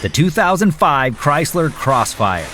the 2005 Chrysler Crossfire.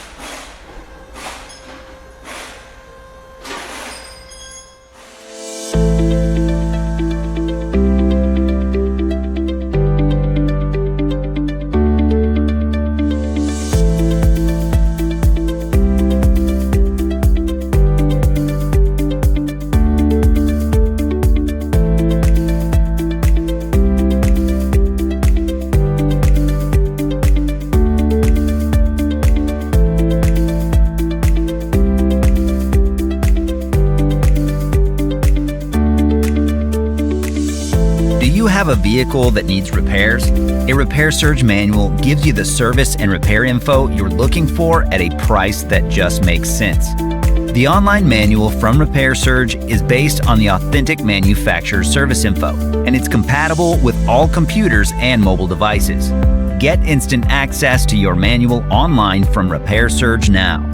Do you have a vehicle that needs repairs? A Repair Surge manual gives you the service and repair info you're looking for at a price that just makes sense. The online manual from Repair Surge is based on the authentic manufacturer's service info, and it's compatible with all computers and mobile devices. Get instant access to your manual online from Repair Surge now.